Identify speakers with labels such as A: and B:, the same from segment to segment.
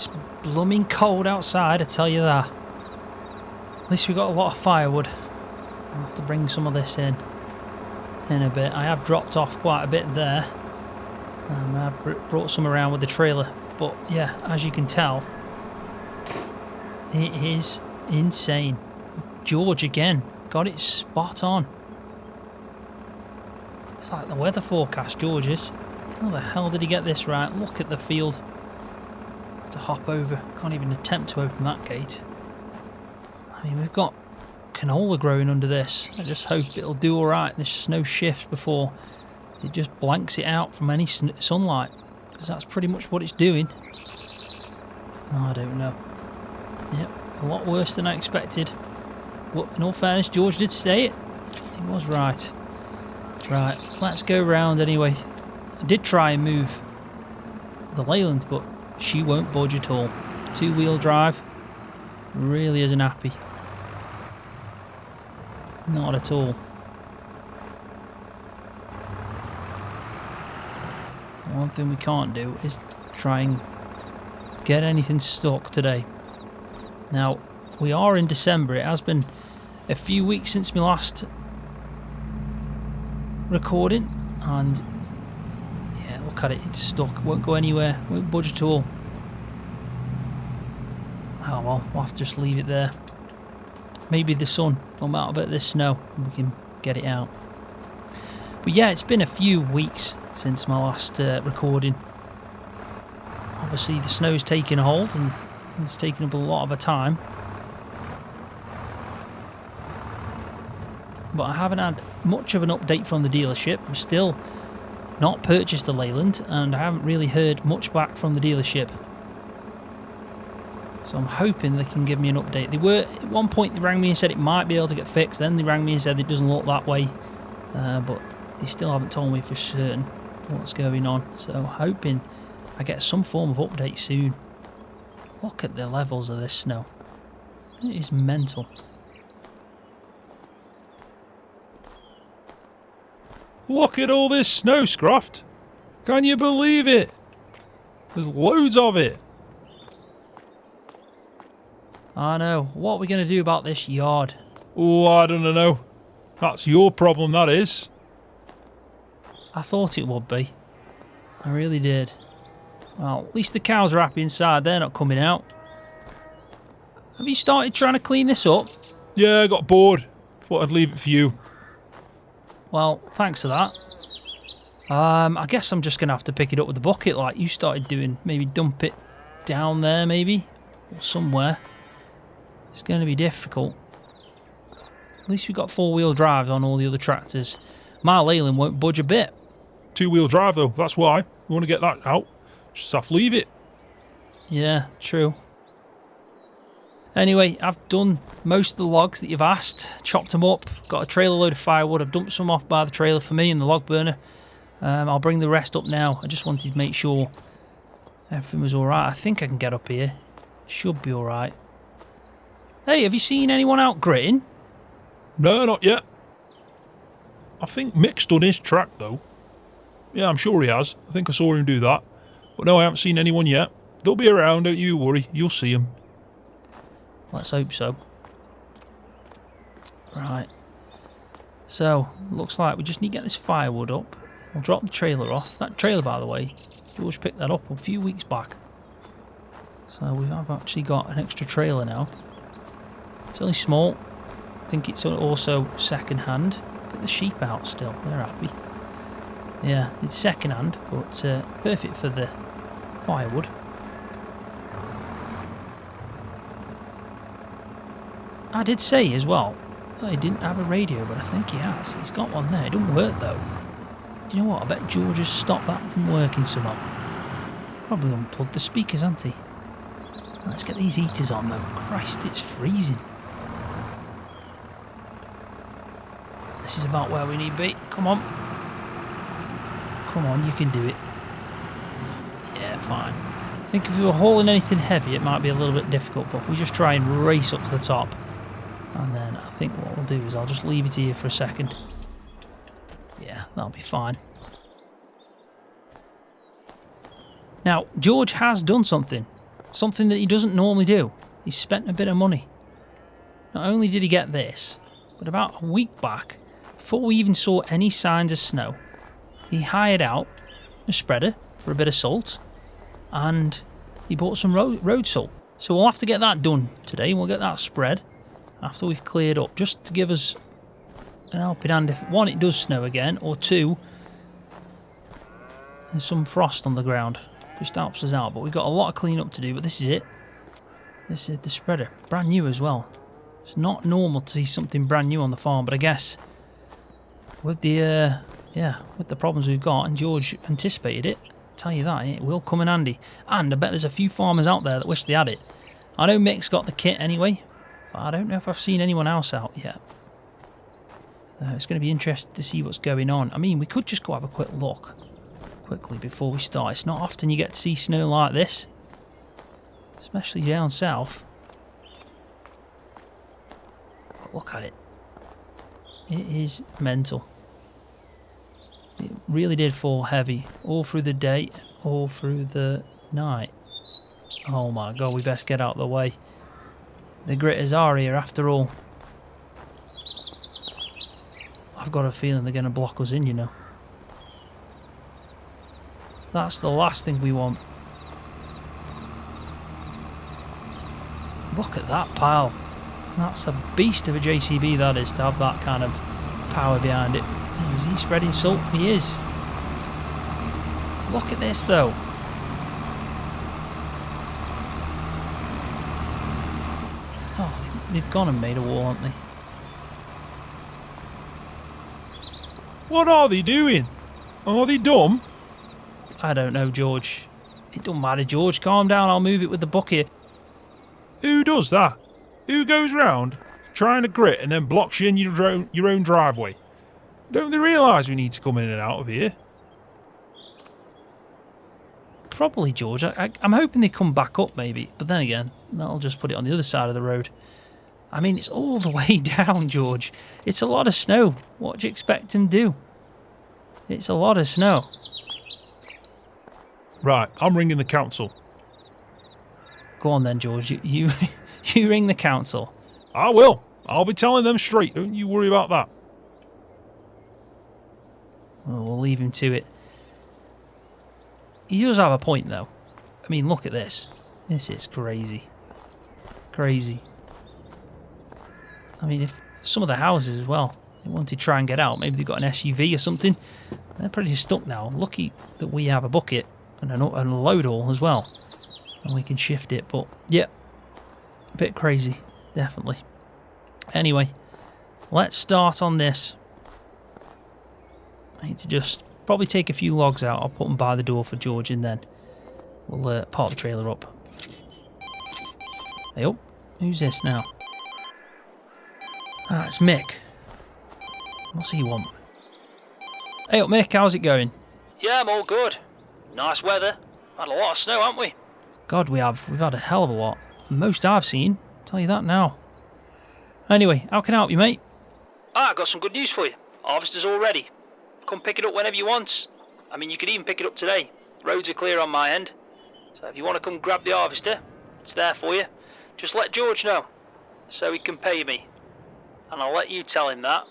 A: It's blooming cold outside, I tell you that. At least we got a lot of firewood. I'll have to bring some of this in a bit. I have dropped off quite a bit there. I've brought some around with the trailer. But yeah, as you can tell, it is insane. George again, got it spot on. It's like the weather forecast, George is. How the hell did he get this right? Look at the field. Have to hop over. Can't even attempt to open that gate. I mean, we've got canola growing under this. I just hope it'll do alright. This snow shifts before it just blanks it out from any sunlight. Because that's pretty much what it's doing. Oh, I don't know. Yep, a lot worse than I expected. But in all fairness, George did say it. He was right. Right, let's go round anyway. I did try and move the Leyland, but she won't budge at all. Two-wheel drive really isn't happy. Not at all. One thing we can't do is try and get anything stuck today. Now, we are in December. It has been a few weeks since my last recording, and yeah, look at it, it's stuck, won't go anywhere, won't budge at all. Oh well, we'll have to just leave it there. Maybe the sun will melt a bit of this snow and we can get it out. But yeah, it's been a few weeks since my last recording. Obviously the snow's taken a hold and it's taken up a lot of our time. But I haven't had much of an update from the dealership. I'm still not purchased the Leyland, and I haven't really heard much back from the dealership. So I'm hoping they can give me an update. They were, at one point they rang me and said it might be able to get fixed, then they rang me and said it doesn't look that way. But they still haven't told me for certain what's going on. So I'm hoping I get some form of update soon. Look at the levels of this snow. It is mental.
B: Look at all this snow, Scroft. Can you believe it? There's loads of it.
A: I know. What are we going to do about this yard?
B: Oh, I don't know. That's your problem, that is.
A: I thought it would be. I really did. Well, at least the cows are happy inside. They're not coming out. Have you started trying to clean this up?
B: Yeah, I got bored. Thought I'd leave it for you.
A: Well, thanks for that. I guess I'm just going to have to pick it up with the bucket like you started doing. Maybe dump it down there, maybe. Or somewhere. It's going to be difficult. At least we've got four-wheel drive on all the other tractors. My Leyland won't budge a bit.
B: Two-wheel drive, though. That's why. We want to get that out. Just have to leave it.
A: Yeah, true. Anyway, I've done most of the logs that you've asked, chopped them up, got a trailer load of firewood, I've dumped some off by the trailer for me and the log burner. I'll bring the rest up now. I just wanted to make sure everything was alright. I think I can get up here. Should be alright. Hey, have you seen anyone out gritting?
B: No, not yet. I think Mick's done his track, though. Yeah, I'm sure he has. I think I saw him do that. But no, I haven't seen anyone yet. They'll be around, don't you worry. You'll see them.
A: Let's hope so. Right. So, looks like we just need to get this firewood up. We'll drop the trailer off. That trailer, by the way, George picked that up a few weeks back. So we have actually got an extra trailer now. It's only small. I think it's also second hand. Look at the sheep out still. They're happy. Yeah, it's second hand, but perfect for the firewood. I did say as well, he didn't have a radio, but I think he has. He's got one there. It doesn't work though. Do you know what? I bet George has stopped that from working somehow. Probably unplugged the speakers, hasn't he? Let's get these heaters on though. Christ, it's freezing. This is about where we need to be. Come on. Come on, you can do it. Yeah, fine. I think if we were hauling anything heavy, it might be a little bit difficult, but if we just try and race up to the top, and then I think what we'll do is I'll just leave it here for a second. Yeah, that'll be fine. Now, George has done something. Something that he doesn't normally do. He's spent a bit of money. Not only did he get this, but about a week back, before we even saw any signs of snow, he hired out a spreader for a bit of salt, and he bought some road salt. So we'll have to get that done today. We'll get that spread after we've cleared up, just to give us an helping hand if, one, it does snow again, or two, there's some frost on the ground. Just helps us out. But we've got a lot of clean up to do, but this is it. This is the spreader. Brand new as well. It's not normal to see something brand new on the farm, but I guess with the with the problems we've got, and George anticipated it, I'll tell you that, it will come in handy. And I bet there's a few farmers out there that wish they had it. I know Mick's got the kit anyway, but I don't know if I've seen anyone else out yet. So it's going to be interesting to see what's going on. I mean, we could just go have a quick look quickly before we start. It's not often you get to see snow like this, especially down south. But look at it. It is mental. It really did fall heavy all through the day, all through the night. Oh my god, we best get out of the way. The gritters are here after all. I've got a feeling they're going to block us in, you know. That's the last thing we want. Look at that pile. That's a beast of a JCB, that is, to have that kind of power behind it. Is he spreading salt? He is. Look at this, though. Oh, they've gone and made a wall, haven't they?
B: What are they doing? Are they dumb?
A: I don't know, George. It don't matter, George. Calm down. I'll move it with the bucket.
B: Who does that? Who goes round trying to grit and then blocks you in your own driveway? Don't they realise we need to come in and out of here?
A: Probably, George. I'm hoping they come back up, maybe. But then again, that'll just put it on the other side of the road. I mean, it's all the way down, George. It's a lot of snow. What do you expect them to do? It's a lot of snow.
B: Right, I'm ringing the council.
A: Go on then, George. You you ring the council.
B: I will. I'll be telling them straight. Don't you worry about that.
A: Well, we'll leave him to it. He does have a point, though. I mean, look at this. This is crazy. Crazy. I mean, if some of the houses as well, they want to try and get out, maybe they've got an SUV or something, they're pretty stuck now. Lucky that we have a bucket and a load all as well, and we can shift it, but yeah, a bit crazy, definitely. Anyway, let's start on this. I need to just probably take a few logs out. I'll put them by the door for George, and then we'll park the trailer up. Hey, oh, who's this now? Ah, it's Mick. What's he want? Hey up, Mick, how's it going?
C: Yeah, I'm all good. Nice weather. Had a lot of snow, haven't we?
A: God, we have. We've had a hell of a lot. Most I've seen. I'll tell you that now. Anyway, how can I help you, mate?
C: I got some good news for you. Harvester's all ready. Come pick it up whenever you want. I mean, you could even pick it up today. Roads are clear on my end. So if you want to come grab the harvester, it's there for you. Just let George know, so he can pay me. And I'll let you tell him that.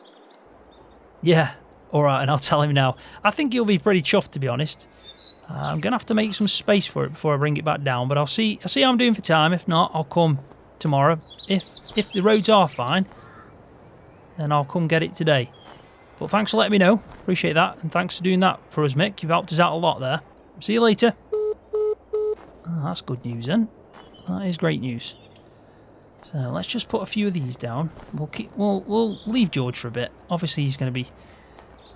A: Yeah, alright, and I'll tell him now. I think he'll be pretty chuffed, to be honest. I'm going to have to make some space for it before I bring it back down, but I'll see how I'm doing for time. If not, I'll come tomorrow. If the roads are fine, then I'll come get it today. But thanks for letting me know. Appreciate that, and thanks for doing that for us, Mick. You've helped us out a lot there. See you later. Oh, that's good news, then. That is great news. So let's just put a few of these down. We'll leave George for a bit. Obviously, he's going to be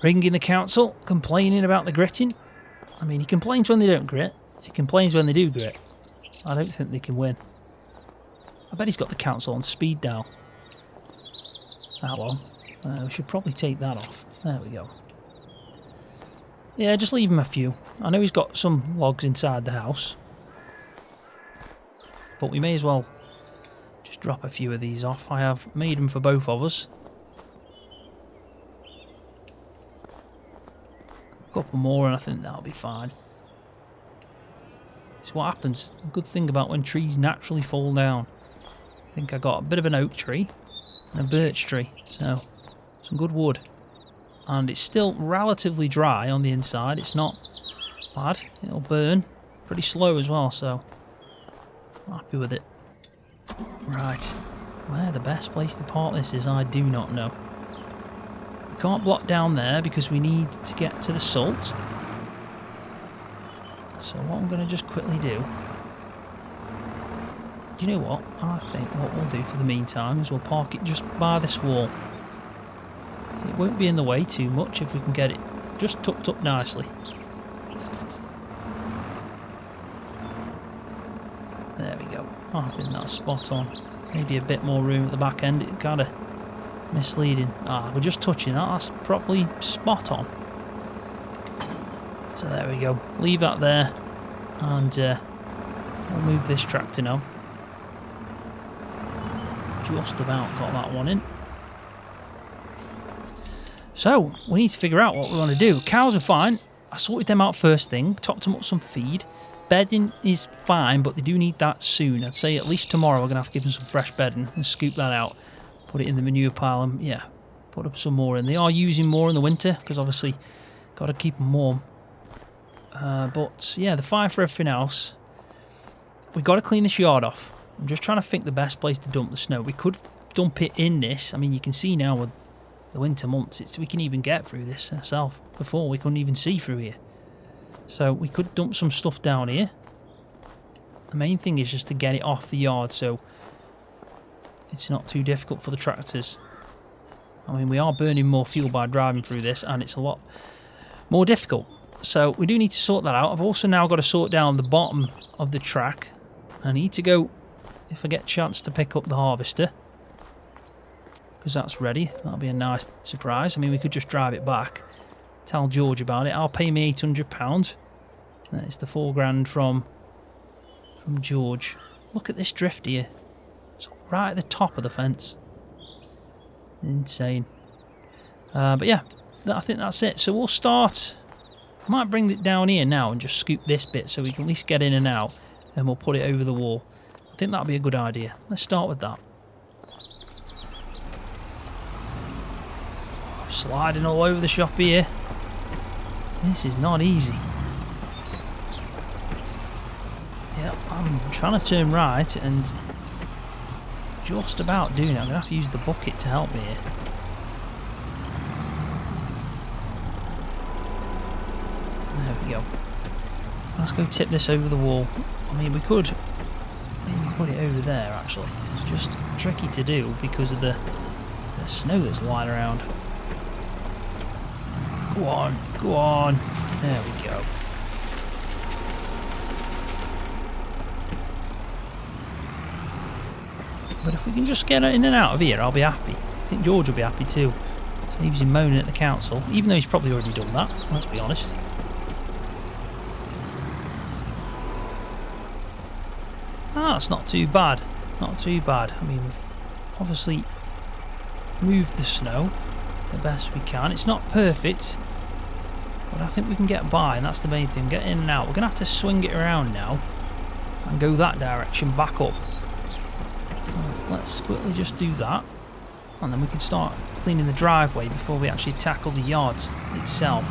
A: ringing the council, complaining about the gritting. I mean, he complains when they don't grit. He complains when they do grit. I don't think they can win. I bet he's got the council on speed dial. Ah, well. We should probably take that off. There we go. Yeah, just leave him a few. I know he's got some logs inside the house, but we may as well just drop a few of these off. I have made them for both of us. A couple more and I think that'll be fine. So what happens. The good thing about when trees naturally fall down. I think I got a bit of an oak tree and a birch tree, so some good wood. And it's still relatively dry on the inside. It's not bad. It'll burn pretty slow as well, so I'm happy with it. Right, where the best place to park this is, I do not know. We can't block down there because we need to get to the salt. So what I'm going to just quickly do... Do you know what? I think what we'll do for the meantime is we'll park it just by this wall. It won't be in the way too much if we can get it just tucked up nicely. There we go. I think that's spot on. Maybe a bit more room at the back end. It's kind of misleading. Ah, we're just touching that. That's properly spot on. So there we go. Leave that there. And we'll move this tractor now. Just about got that one in. So, we need to figure out what we want to do. Cows are fine. I sorted them out first thing. Topped them up with some feed. Bedding is fine, but they do need that soon. I'd say at least tomorrow we're going to have to give them some fresh bedding and scoop that out. Put it in the manure pile and, yeah, put up some more in. They are using more in the winter because obviously got to keep them warm. But, yeah, they're fine for everything else. We've got to clean this yard off. I'm just trying to think the best place to dump the snow. We could dump it in this. I mean, you can see now with the winter months, we can even get through this ourselves. Before, we couldn't even see through here. So we could dump some stuff down here. The main thing is just to get it off the yard so it's not too difficult for the tractors. I mean, we are burning more fuel by driving through this, and it's a lot more difficult. So we do need to sort that out. I've also now got to sort down the bottom of the track. I need to go, if I get a chance, to pick up the harvester. Because that's ready. That'll be a nice surprise. I mean, we could just drive it back. Tell George about it. I'll pay me £800. That's the £4,000 from George. Look at this drift here. It's right at the top of the fence. Insane. But yeah, I think that's it. So we'll start. I might bring it down here now and just scoop this bit so we can at least get in and out. And we'll put it over the wall. I think that'll be a good idea. Let's start with that. I'm sliding all over the shop here. This is not easy. Yeah, I'm trying to turn right and just about doing it. I'm going to have to use the bucket to help me here. There we go. Let's go tip this over the wall. I mean, we could maybe put it over there, actually. It's just tricky to do because of the snow that's lying around. Go on, go on. There we go. But if we can just get in and out of here, I'll be happy. I think George will be happy too. So he was moaning at the council, even though he's probably already done that, let's be honest. Ah, it's not too bad. Not too bad. I mean, we've obviously moved the snow the best we can. It's not perfect, but I think we can get by, and that's the main thing. Get in and out. We're going to have to swing it around now and go that direction back up. So let's quickly just do that, and then we can start cleaning the driveway before we actually tackle the yard itself.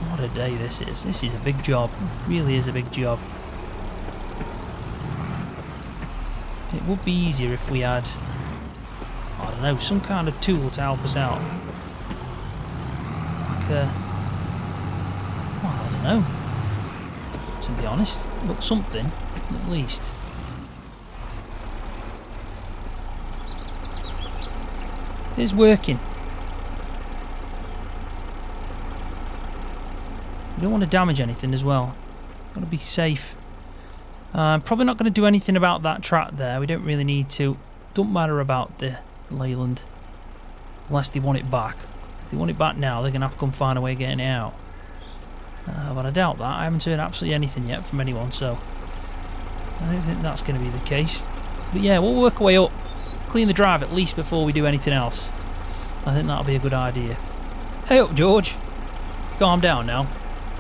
A: What a day this is. This is a big job. It really is a big job. It would be easier if we had, I don't know, some kind of tool to help us out. Like a, well, I don't know, to be honest, but something, at least. It's working. You don't want to damage anything as well. Got to be safe. Probably not going to do anything about that track there. We don't really need to. Don't matter about the Leyland. Unless they want it back. If they want it back now, they're going to have to come find a way of getting it out. But I doubt that. I haven't heard absolutely anything yet from anyone, so I don't think that's going to be the case. But yeah, we'll work our way up. Clean the drive at least before we do anything else. I think that'll be a good idea. Hey up, George. Calm down now.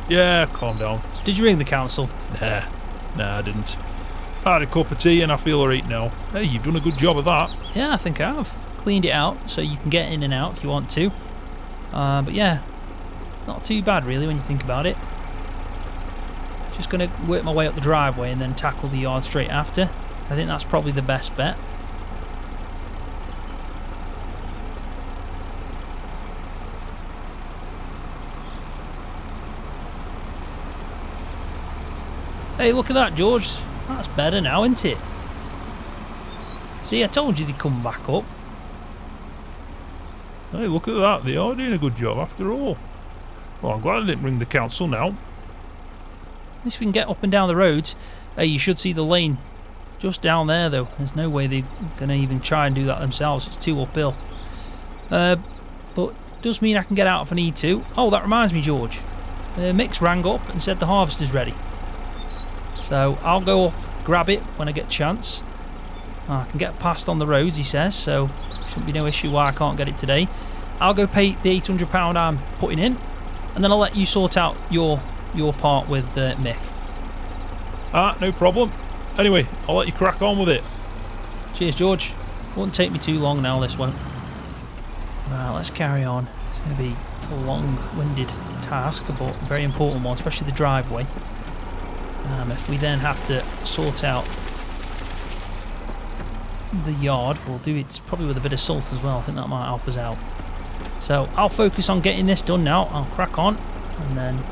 B: Yeah, calm down.
A: Did you ring the council?
B: Nah, I didn't. I had a cup of tea and I feel alright now. Hey, you've done a good job of that.
A: Yeah, I think I have. Cleaned it out so you can get in and out if you want to. But yeah, it's not too bad really when you think about it. Just going to work my way up the driveway and then tackle the yard straight after. I think that's probably the best bet. Hey, look at that, George. That's better now, isn't it? See, I told you they'd come back up.
B: Hey, look at that. They are doing a good job after all. Well, I'm glad I didn't ring the council now.
A: At least we can get up and down the roads. Hey, you should see the lane just down there, though. There's no way they're going to even try and do that themselves. It's too uphill. But it does mean I can get out if I need to. Oh, that reminds me, George. Mick's rang up and said the harvester's ready. So I'll go up, grab it when I get a chance. I can get past on the roads, he says, so shouldn't be no issue why I can't get it today. I'll go pay the £800 I'm putting in, and then I'll let you sort out your part with Mick.
B: No problem. Anyway, I'll let you crack on with it.
A: Cheers, George. Won't take me too long now, this won't. Right, let's carry on. It's going to be a long-winded task, but a very important one, especially the driveway. If we then have to sort out the yard, we'll do it probably with a bit of salt as well. I think that might help us out. So I'll focus on getting this done now. I'll crack on, and then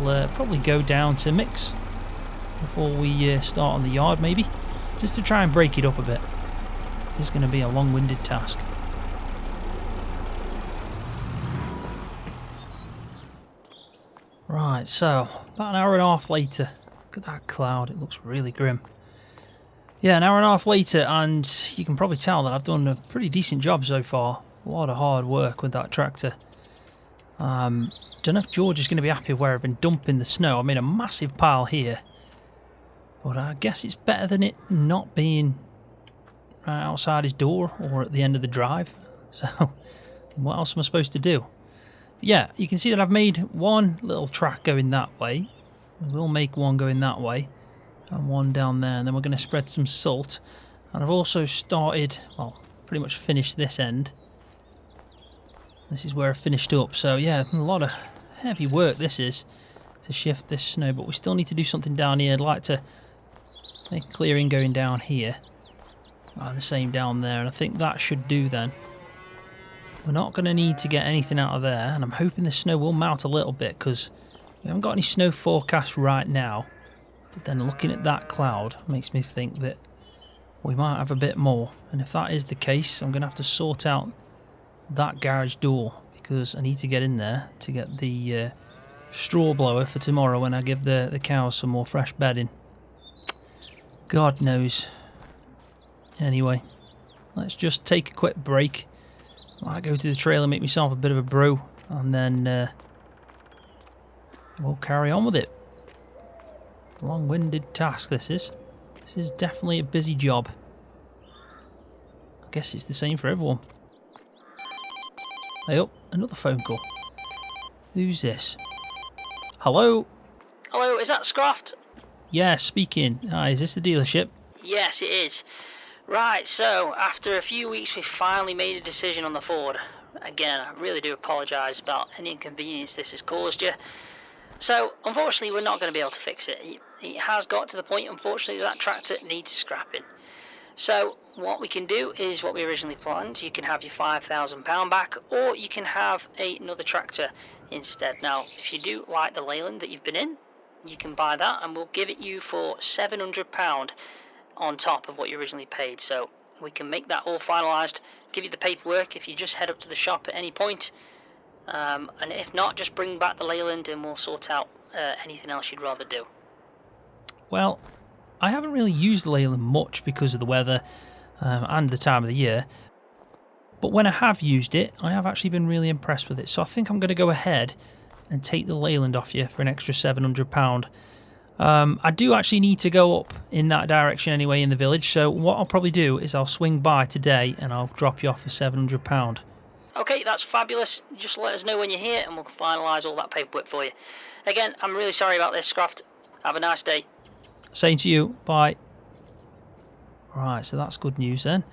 A: we'll probably go down to Mick's before we start on the yard, maybe, just to try and break it up a bit. This is going to be a long-winded task. Right, so about an hour and a half later. Look at that cloud, it looks really grim. Yeah, an hour and a half later, and you can probably tell that I've done a pretty decent job so far. A lot of hard work with that tractor. Don't know if George is going to be happy where I've been dumping the snow. I made a massive pile here, but I guess it's better than it not being right outside his door or at the end of the drive. So what else am I supposed to do? Yeah, you can see that I've made one little track going that way. We'll make one going that way and one down there, and then we're going to spread some salt. And I've also started, well, pretty much finished this end. This is where I finished up. So yeah, a lot of heavy work this is to shift this snow, but we still need to do something down here. I'd like to make a clearing going down here and the same down there, and I think that should do then. We're not going to need to get anything out of there, and I'm hoping the snow will melt a little bit because we haven't got any snow forecast right now. But then looking at that cloud makes me think that we might have a bit more, and if that is the case, I'm going to have to sort out that garage door because I need to get in there to get the straw blower for tomorrow when I give the cows some more fresh bedding. God knows. Anyway, let's just take a quick break. I might go to the trailer, make myself a bit of a brew, and then we'll carry on with it. Long-winded task this is. This is definitely a busy job. I guess it's the same for everyone. Hey up, another phone call. Who's this? Hello?
C: Hello, is that Scroft?
A: Yeah, speaking. Hi, is this the dealership?
C: Yes, it is. Right, so after a few weeks we finally made a decision on the Ford. Again, I really do apologise about any inconvenience this has caused you. So, unfortunately we're not going to be able to fix it. It has got to the point, unfortunately, that tractor needs scrapping. So, what we can do is what we originally planned. You can have your £5,000 back, or you can have another tractor instead. Now, if you do like the Leyland that you've been in, you can buy that, and we'll give it you for £700 on top of what you originally paid. So we can make that all finalised, give you the paperwork if you just head up to the shop at any point, and if not, just bring back the Leyland and we'll sort out anything else you'd rather do.
A: Well, I haven't really used the Leyland much because of the weather and the time of the year, but when I have used it, I have actually been really impressed with it. So I think I'm going to go ahead and take the Leyland off you for an extra £700. I do actually need to go up in that direction anyway in the village, so what I'll probably do is I'll swing by today and I'll drop you off for £700.
C: Okay, that's fabulous. Just let us know when you're here and we'll finalise all that paperwork for you. Again, I'm really sorry about this, Scroft. Have a nice day.
A: Same to you. Bye. Right, so that's good news then.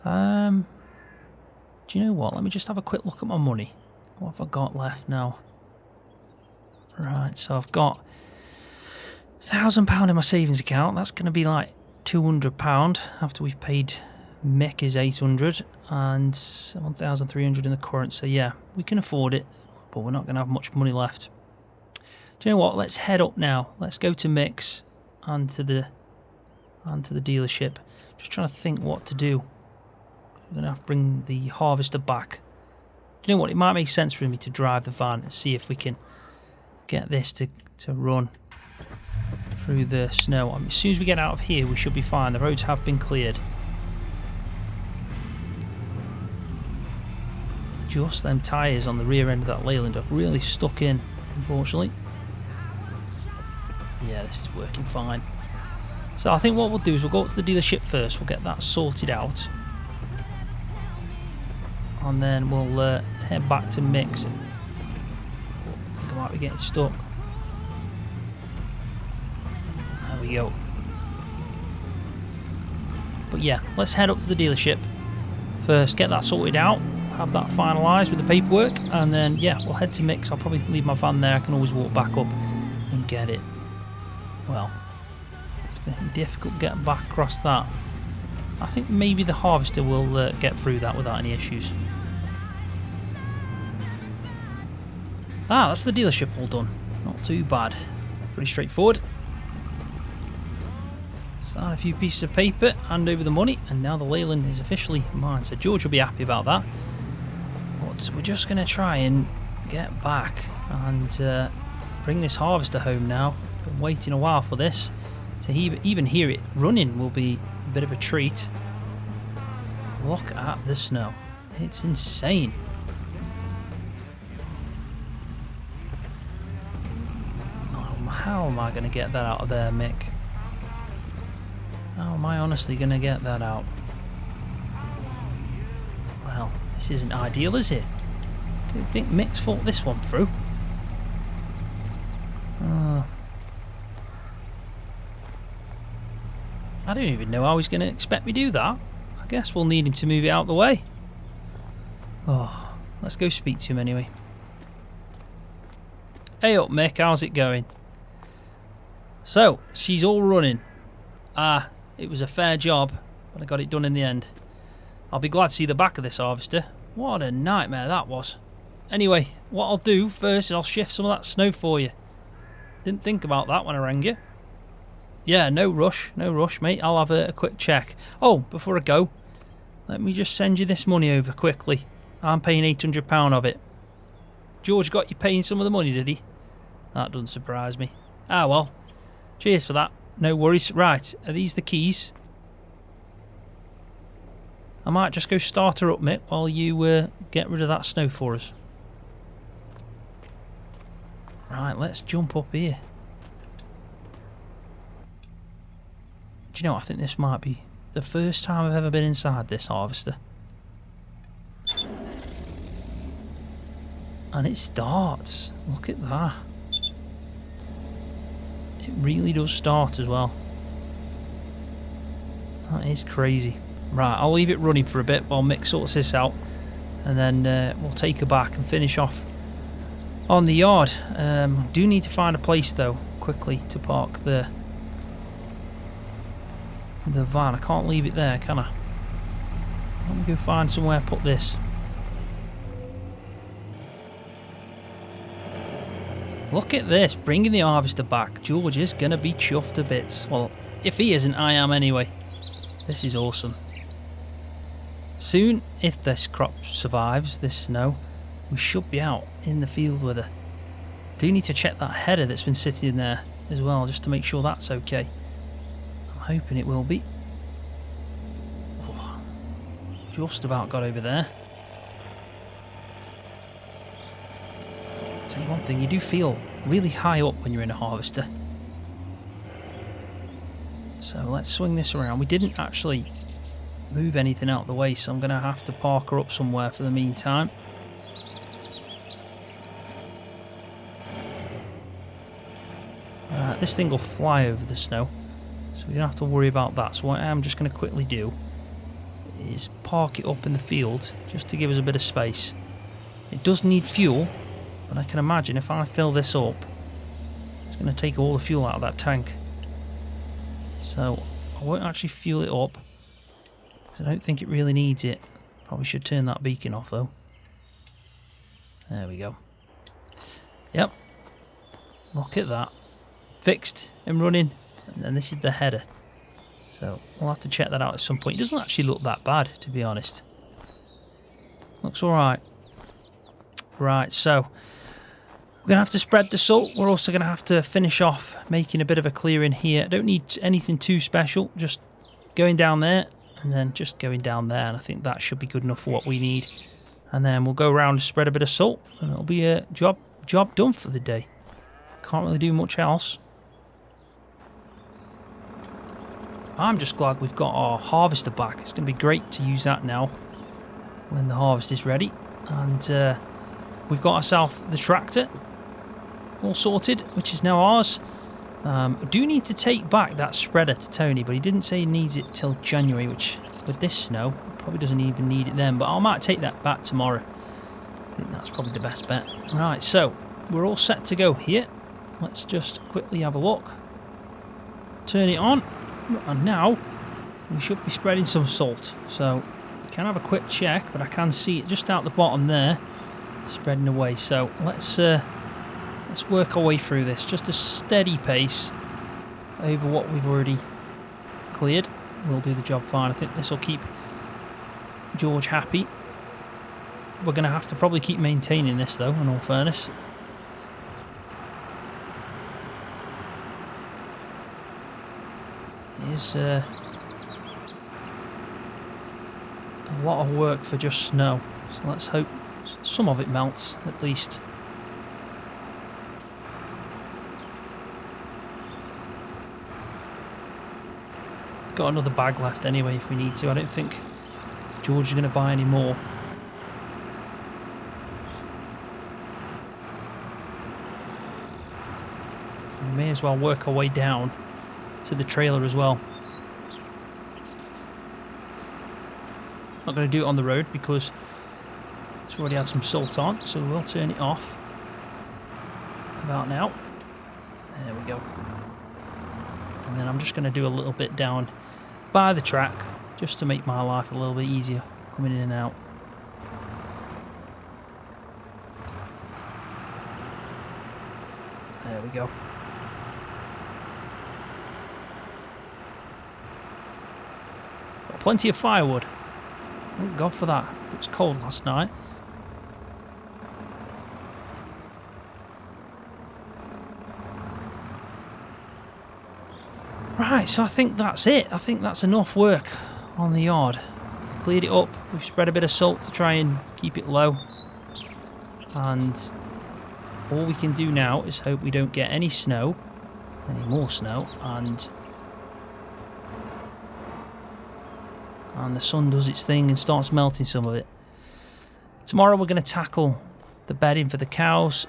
A: Do you know what? Let me just have a quick look at my money. What have I got left now? Right, so I've got £1,000 in my savings account. That's going to be like £200 after we've paid Mick his 800 and 1,300 in the current. So yeah, we can afford it, but we're not going to have much money left. Do you know what? Let's head up now. Let's go to Mick's and to the dealership. Just trying to think what to do. We're going to have to bring the harvester back. Do you know what? It might make sense for me to drive the van and see if we can get this to run through the snow. I mean, as soon as we get out of here, we should be fine. The roads have been cleared. Just them tyres on the rear end of that Leyland are really stuck in, unfortunately. Yeah, this is working fine. So I think what we'll do is we'll go up to the dealership first. We'll get that sorted out. And then we'll head back to Mick's. I think I might be getting stuck. There we go. But yeah, let's head up to the dealership first, get that sorted out, have that finalised with the paperwork, and then yeah, we'll head to Mick's. I'll probably leave my van there. I can always walk back up and get it. Well, it's going to be difficult getting back across that. I think maybe the harvester will get through that without any issues. Ah, that's the dealership all done. Not too bad. Pretty straightforward. Sign a few pieces of paper, hand over the money, and now the Leyland is officially mine. So George will be happy about that. But we're just going to try and get back and bring this harvester home now. Been waiting a while for this. To even hear it running will be a bit of a treat. Look at the snow. It's insane. How am I going to get that out of there, Mick? How am I honestly going to get that out? Well, this isn't ideal, is it? Do you think Mick's thought this one through? I don't even know how he's going to expect me to do that. I guess we'll need him to move it out of the way. Oh, let's go speak to him anyway. Hey up, Mick, how's it going? So, she's all running. Ah, it was a fair job, but I got it done in the end. I'll be glad to see the back of this harvester. What a nightmare that was. Anyway, what I'll do first is I'll shift some of that snow for you. Didn't think about that when I rang you. Yeah, no rush, mate. I'll have a quick check. Oh, before I go, let me just send you this money over quickly. I'm paying £800 of it. George got you paying some of the money, did he? That doesn't surprise me. Ah, well. Cheers for that. No worries. Right, are these the keys? I might just go start her up, Mick, while you get rid of that snow for us. Right, let's jump up here. Do you know, I think this might be the first time I've ever been inside this harvester. And it starts. Look at that. It really does start as well. That is crazy. Right, I'll leave it running for a bit while Mick sorts this out. And then we'll take her back and finish off on the yard. Do need to find a place though, quickly, to park the van. I can't leave it there, can I? Let me go find somewhere to put this. Look at this, bringing the harvester back. George is going to be chuffed to bits. Well, if he isn't, I am anyway. This is awesome. Soon, if this crop survives this snow, we should be out in the field with her. Do need to check that header that's been sitting in there as well, just to make sure that's okay. I'm hoping it will be. Oh, just about got over there. I'll tell you one thing, you do feel really high up when you're in a harvester. So let's swing this around. We didn't actually move anything out of the way, so I'm going to have to park her up somewhere for the meantime. This thing will fly over the snow, so we don't have to worry about that. So what I am just going to quickly do is park it up in the field just to give us a bit of space. It does need fuel, but I can imagine if I fill this up, it's going to take all the fuel out of that tank. So I won't actually fuel it up, because I don't think it really needs it. Probably should turn that beacon off though. There we go. Yep. Look at that. Fixed and running, and then this is the header. So we'll have to check that out at some point. It doesn't actually look that bad, to be honest. Looks alright. Right, so we're going to have to spread the salt. We're also going to have to finish off making a bit of a clearing here. I don't need anything too special, just going down there and then just going down there, and I think that should be good enough for what we need. And then we'll go around and spread a bit of salt, and it'll be a job done for the day. Can't really do much else. I'm just glad we've got our harvester back. It's going to be great to use that now when the harvest is ready. And we've got ourselves the tractor all sorted, which is now ours. I do need to take back that spreader to Tony, but he didn't say he needs it till January, which with this snow probably doesn't even need it then, but I might take that back tomorrow. I think that's probably the best bet. Right, so we're all set to go here. Let's just quickly have a look. Turn it on. And now we should be spreading some salt. So we can have a quick check, but I can see it just out the bottom there, spreading away. So let's work our way through this. Just a steady pace over what we've already cleared. We'll do the job fine. I think this will keep George happy. We're going to have to probably keep maintaining this though, in all fairness. Is a lot of work for just snow, so let's hope some of it melts at least. Got another bag left anyway if we need to. I don't think George is going to buy any more. We may as well work our way down to the trailer as well. Not going to do it on the road because it's already had some salt on, so we'll turn it off about now. There we go. And then I'm just going to do a little bit down by the track just to make my life a little bit easier coming in and out. There we go. Plenty of firewood. Thank God for that. It was cold last night. Right, so I think that's it. I think that's enough work on the yard. We cleared it up. We've spread a bit of salt to try and keep it low. And all we can do now is hope we don't get any snow, any more snow, and the sun does its thing and starts melting some of it. Tomorrow we're going to tackle the bedding for the cows,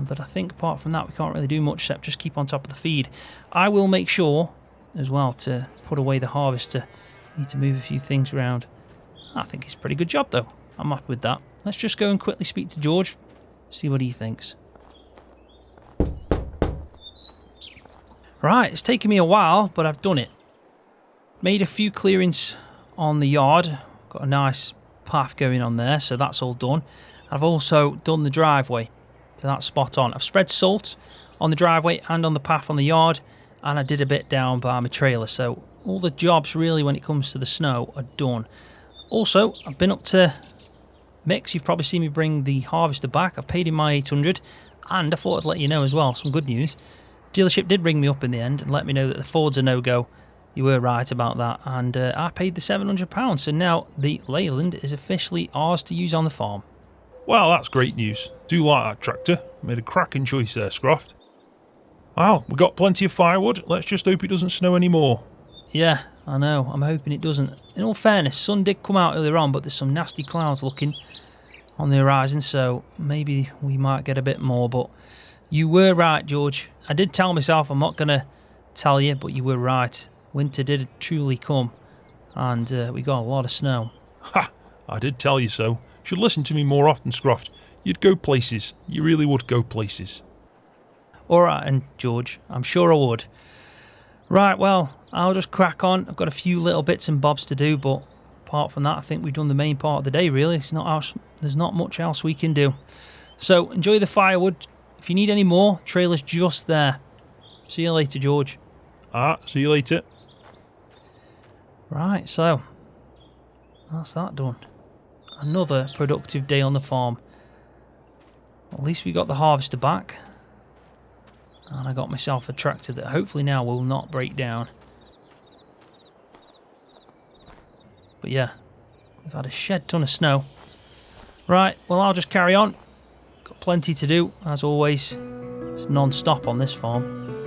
A: but I think apart from that we can't really do much except just keep on top of the feed. I will make sure as well to put away the harvester. Need to move a few things around. I think it's a pretty good job though. I'm happy with that. Let's just go and quickly speak to George, see what he thinks. Right, it's taken me a while, but I've done it. Made a few clearings on the yard. Got a nice path going on there, so that's all done. I've also done the driveway, so that's spot on. I've spread salt on the driveway and on the path on the yard, and I did a bit down by my trailer. So all the jobs really when it comes to the snow are done. Also, I've been up to Mix. You've probably seen me bring the harvester back. I've paid him my 800, and I thought I'd let you know as well, some good news. Dealership did ring me up in the end and let me know that the Ford's a no-go. You were right about that, and I paid the £700, so now the Leyland is officially ours to use on the farm.
B: Well, that's great news. Do like that tractor. Made a cracking choice there, Scroft. Well, we've got plenty of firewood. Let's just hope it doesn't snow anymore.
A: Yeah, I know, I'm hoping it doesn't. In all fairness, sun did come out earlier on, but there's some nasty clouds looking on the horizon, so maybe we might get a bit more. But you were right, George. I did tell myself I'm not going to tell you, but you were right. Winter did truly come, and we got a lot of snow.
B: Ha! I did tell you so. Should listen to me more often, Scroft. You'd go places. You really would go places.
A: Alright, and George, I'm sure I would. Right, well, I'll just crack on. I've got a few little bits and bobs to do, but apart from that, I think we've done the main part of the day, really. There's not much else we can do. So, enjoy the firewood. If you need any more, trailer's just there. See you later, George.
B: See you later.
A: Right, so that's that done. Another productive day on the farm. At least we got the harvester back. And I got myself a tractor that hopefully now will not break down. But yeah, we've had a shed ton of snow. Right, well I'll just carry on. Got plenty to do, as always. It's non-stop on this farm.